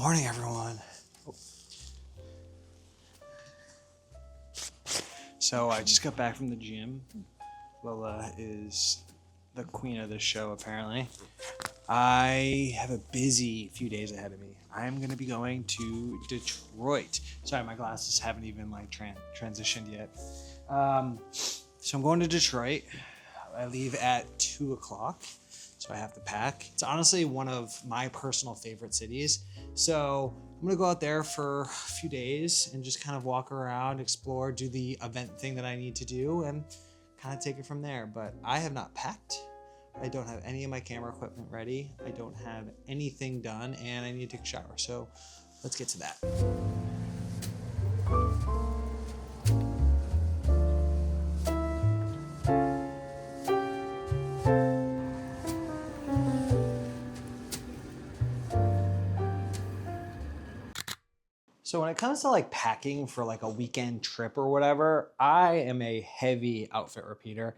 Morning, everyone. So I just got back from the gym. Lola is the queen of this show, apparently. I have a busy few days ahead of me. I'm going to be going to Detroit. Sorry, my glasses haven't even transitioned yet. So I'm going to Detroit. I leave at 2 o'clock, so I have to pack. It's honestly one of my personal favorite cities. So I'm gonna go out there for a few days and just kind of walk around, explore, do the event thing that I need to do, and kind of take it from there. But I have not packed. I don't have any of my camera equipment ready. I don't have anything done, and I need to take a shower. So let's get to that. So when it comes to like packing for like a weekend trip or whatever, I am a heavy outfit repeater.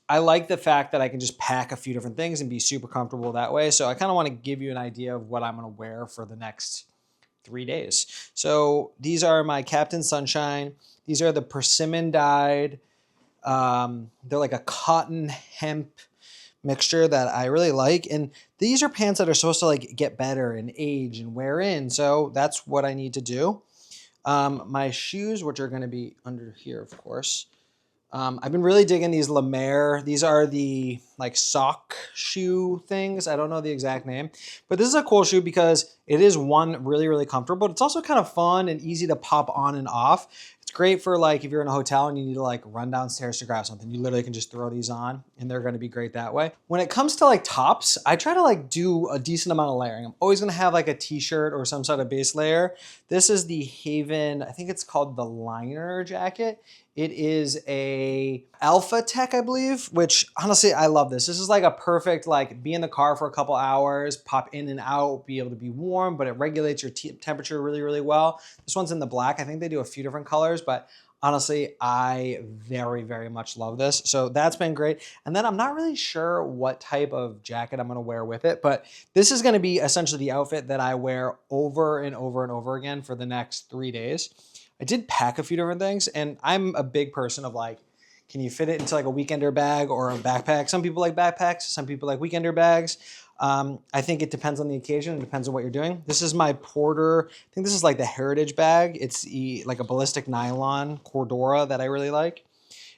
I like the fact that I can just pack a few different things and be super comfortable that way. So I kind of want to give you an idea of what I'm going to wear for the next 3 days. So these are my Captain Sunshine. These are the persimmon dyed. They're like a cotton hemp mixture that I really like. And these are pants that are supposed to like get better and age and wear in. So that's what I need to do. My shoes, which are going to be under here, of course. I've been really digging these La Mer. These are the like sock shoe things. I don't know the exact name, but this is a cool shoe because it is one, really, really comfortable, but it's also kind of fun and easy to pop on and off. It's great for like if you're in a hotel and you need to like run downstairs to grab something, you literally can just throw these on and they're going to be great that way. When it comes to like tops, I try to like do a decent amount of layering. I'm always going to have like a t-shirt or some sort of base layer. This is the Haven, I think it's called the Liner jacket. It is a Alpha Tech, I believe, which honestly, I love this. This is like a perfect, like be in the car for a couple hours, pop in and out, be able to be warm, but it regulates your temperature really, really well. This one's in the black. I think they do a few different colors, but honestly, I very, very much love this. So that's been great. And then I'm not really sure what type of jacket I'm gonna wear with it, but this is gonna be essentially the outfit that I wear over and over and over again for the next 3 days. I did pack a few different things, and I'm a big person of like, can you fit it into like a weekender bag or a backpack? Some people like backpacks, some people like weekender bags. I think it depends on the occasion. It depends on what you're doing. This is my Porter. I think this is like the Heritage bag. It's like a ballistic nylon Cordura that I really like.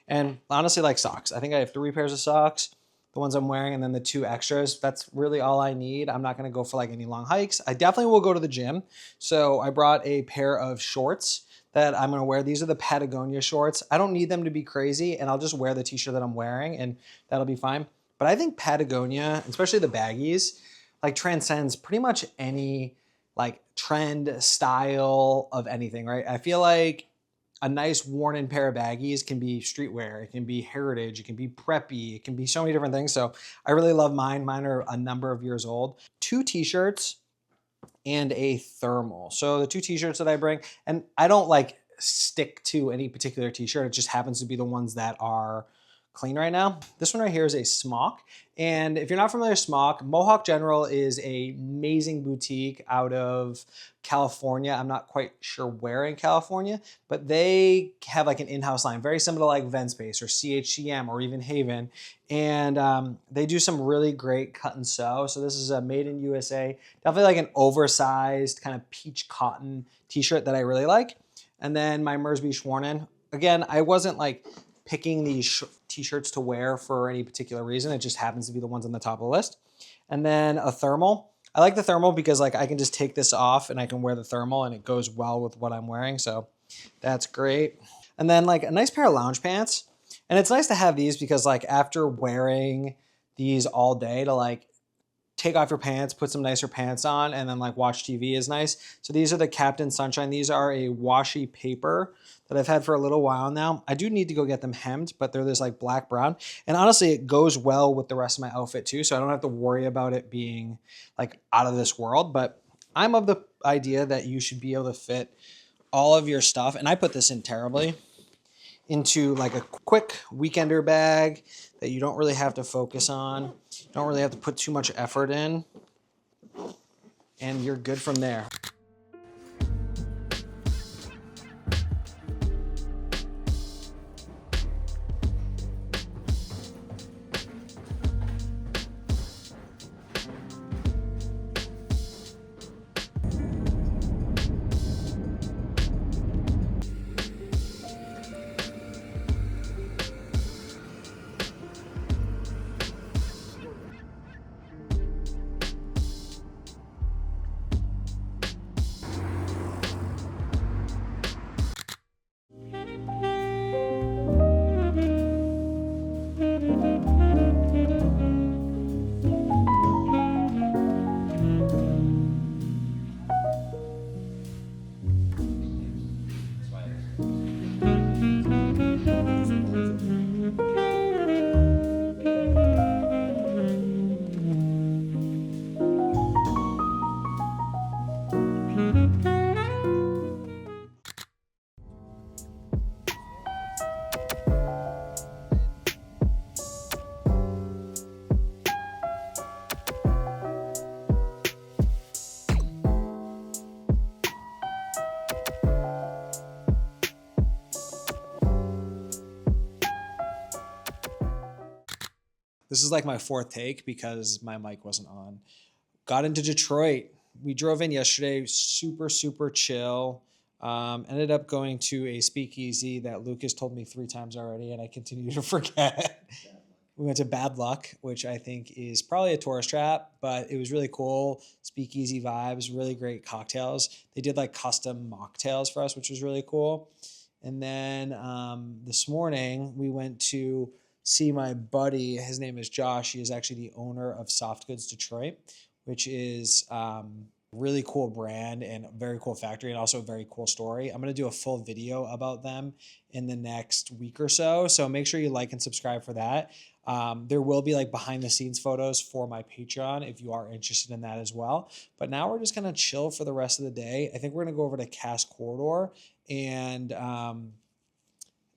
And honestly, like socks. I think I have 3 pairs of socks, the ones I'm wearing, and then the 2 extras. That's really all I need. I'm not gonna go for like any long hikes. I definitely will go to the gym. So I brought a pair of shorts that I'm gonna wear. These are the Patagonia shorts. I don't need them to be crazy, and I'll just wear the t-shirt that I'm wearing and that'll be fine. But I think Patagonia, especially the baggies, like transcends pretty much any like trend style of anything, right? I feel like a nice worn in pair of baggies can be streetwear, it can be heritage, it can be preppy, it can be so many different things. So I really love mine. Mine are a number of years old. 2 t-shirts and a thermal. So the 2 t-shirts that I bring, and I don't like stick to any particular t-shirt. It just happens to be the ones that are clean right now. This one right here is a Smock. And if you're not familiar with Smock, Mohawk General is an amazing boutique out of California. I'm not quite sure where in California, but they have like an in-house line, very similar to like Venspace or CHCM or even Haven. And they do some really great cut and sew. So this is a made in USA, definitely like an oversized kind of peach cotton t-shirt that I really like. And then my Mersby Schwarnen. Again, I wasn't like picking these t-shirts to wear for any particular reason. It just happens to be the ones on the top of the list. And then a thermal. I like the thermal because like I can just take this off and I can wear the thermal and it goes well with what I'm wearing. So that's great. And then like a nice pair of lounge pants. And it's nice to have these because like after wearing these all day to like take off your pants, put some nicer pants on, and then like watch TV is nice. So these are the Captain Sunshine. These are a washi paper that I've had for a little while now. I do need to go get them hemmed, but they're this like black brown. And honestly, it goes well with the rest of my outfit too. So I don't have to worry about it being like out of this world. But I'm of the idea that you should be able to fit all of your stuff. And I put this in terribly into like a quick weekender bag that you don't really have to focus on. You don't really have to put too much effort in. and you're good from there. This is like my fourth take because my mic wasn't on. Got into Detroit. We drove in yesterday, super chill. Ended up going to a speakeasy that Lucas told me 3 times already, and I continue to forget. We went to Bad Luck, which I think is probably a tourist trap, but it was really cool. Speakeasy vibes, really great cocktails. They did like custom mocktails for us, which was really cool. And then this morning we went to see my buddy. His name is Josh. He is actually the owner of Soft Goods Detroit, which is really cool brand and very cool factory, and also a very cool story. I'm going to do a full video about them in the next week or so. So make sure you like and subscribe for that. There will be like behind the scenes photos for my Patreon if you are interested in that as well. But now we're just going to chill for the rest of the day. I think we're going to go over to Cass Corridor, and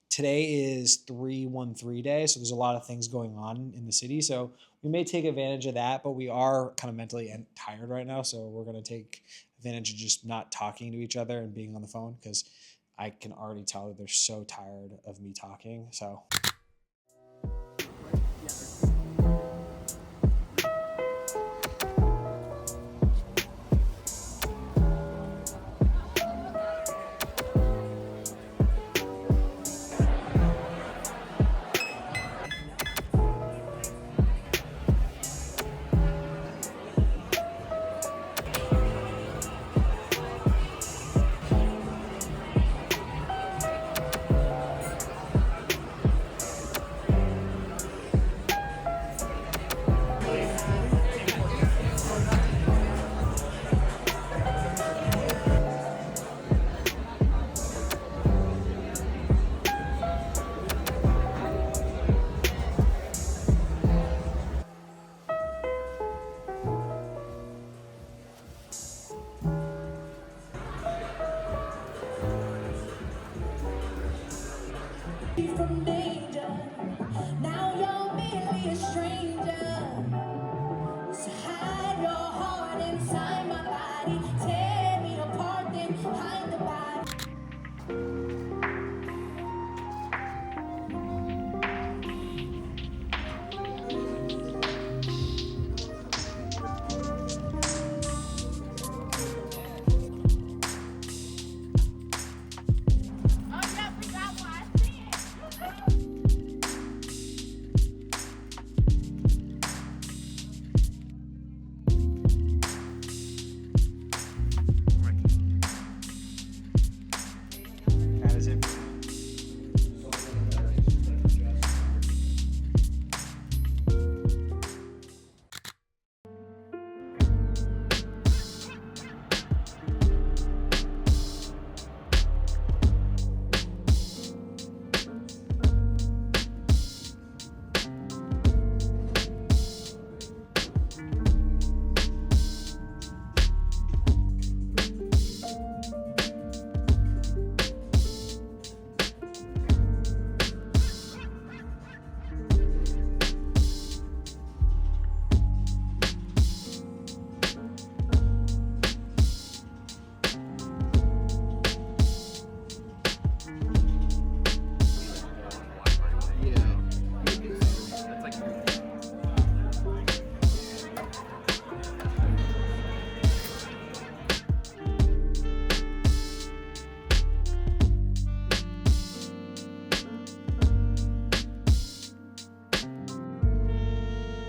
today is 313 day, so there's a lot of things going on in the city. So we may take advantage of that, but we are kind of mentally tired right now. So we're going to take advantage of just not talking to each other and being on the phone, because I can already tell that they're so tired of me talking. So